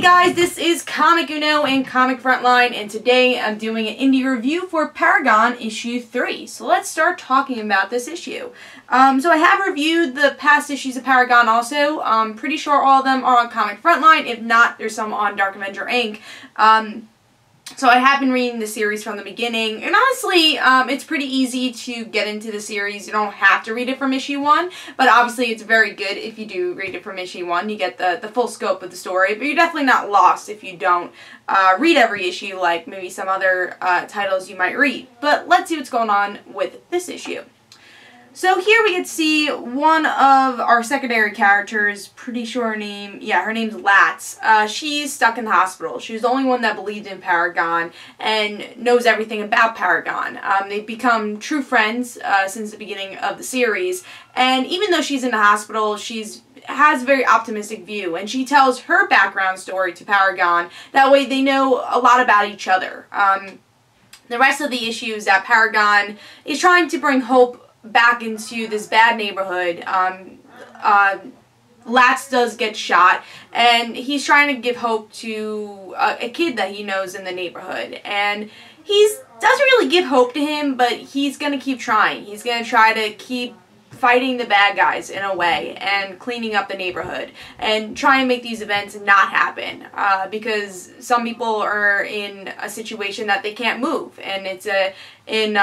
guys, this is Comic Uno and Comic Frontline, and today I'm doing an indie review for Paragon issue 3. So let's start talking about this issue. So I have reviewed the past issues of Paragon also. I'm pretty sure all of them are on Comic Frontline. If not, there's some on Dark Avenger Inc. So I have been reading the series from the beginning, and honestly, it's pretty easy to get into the series. You don't have to read it from issue 1, but obviously it's very good if you do read it from issue 1. You get the full scope of the story, but you're definitely not lost if you don't read every issue like maybe some other titles you might read. But let's see what's going on with this issue. So here we get to see one of our secondary characters, pretty sure her name, her name's Latz. She's stuck in the hospital. She was the only one that believed in Paragon and knows everything about Paragon. They've become true friends since the beginning of the series, and even though she's in the hospital, has a very optimistic view, and she tells her background story to Paragon. That way they know a lot about each other. The rest of the issue is that Paragon is trying to bring hope back into this bad neighborhood. Latz does get shot, and he's trying to give hope to a kid that he knows in the neighborhood, and he doesn't really give hope to him, but he's gonna keep trying. He's gonna try to keep fighting the bad guys in a way and cleaning up the neighborhood and try and make these events not happen, because some people are in a situation that they can't move, and it's in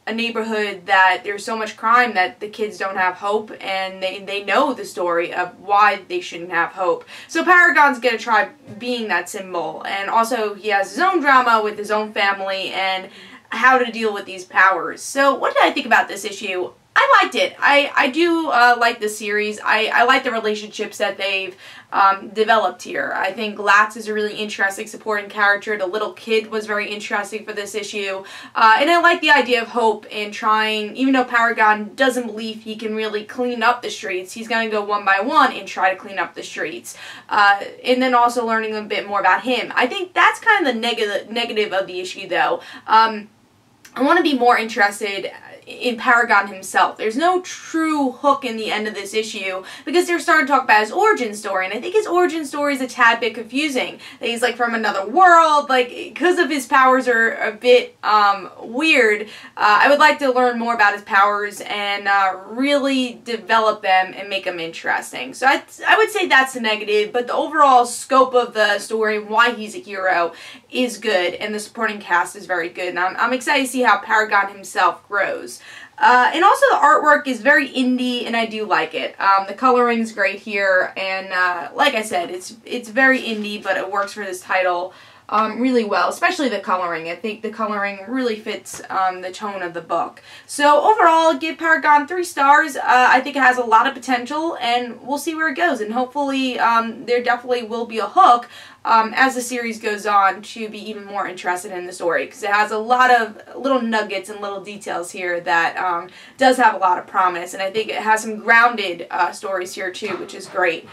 a neighborhood that there's so much crime that the kids don't have hope, and they know the story of why they shouldn't have hope. So Paragon's gonna try being that symbol, and also he has his own drama with his own family and how to deal with these powers. So what did I think about this issue? I liked it. I do like this series. I like the relationships that they've developed here. I think Latz is a really interesting supporting character. The little kid was very interesting for this issue. And I like the idea of hope and trying, even though Paragon doesn't believe he can really clean up the streets, he's going to go one by one and try to clean up the streets. And then also learning a bit more about him. I think that's kind of the negative of the issue, though. I want to be more interested in Paragon himself. There's no true hook in the end of this issue because they're starting to talk about his origin story, and I think his origin story is a tad bit confusing. That he's like from another world, like because of his powers are a bit weird. I would like to learn more about his powers and really develop them and make them interesting. So I would say that's the negative, but the overall scope of the story and why he's a hero is good, and the supporting cast is very good, and I'm excited to see how Paragon himself grows. And also the artwork is very indie, and I do like it. The coloring's great here, and like I said, it's very indie, but it works for this title really well, especially the coloring. I think the coloring really fits the tone of the book. So overall, I'll give Paragon 3 stars. I think it has a lot of potential, and we'll see where it goes, and hopefully there definitely will be a hook as the series goes on to be even more interested in the story, because it has a lot of little nuggets and little details here that does have a lot of promise, and I think it has some grounded stories here too, which is great.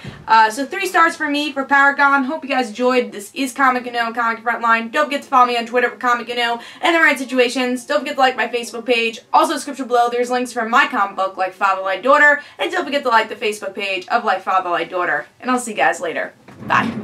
So 3 stars for me for Paragon. Hope you guys enjoyed. This is Comic Uno and Comic Frontline. Don't forget to follow me on Twitter for Comic Uno and the right situations. Don't forget to like my Facebook page. Also, description below, there's links for my comic book, Like Father, Like Daughter, and don't forget to like the Facebook page of Like Father, Like Daughter. And I'll see you guys later. Bye.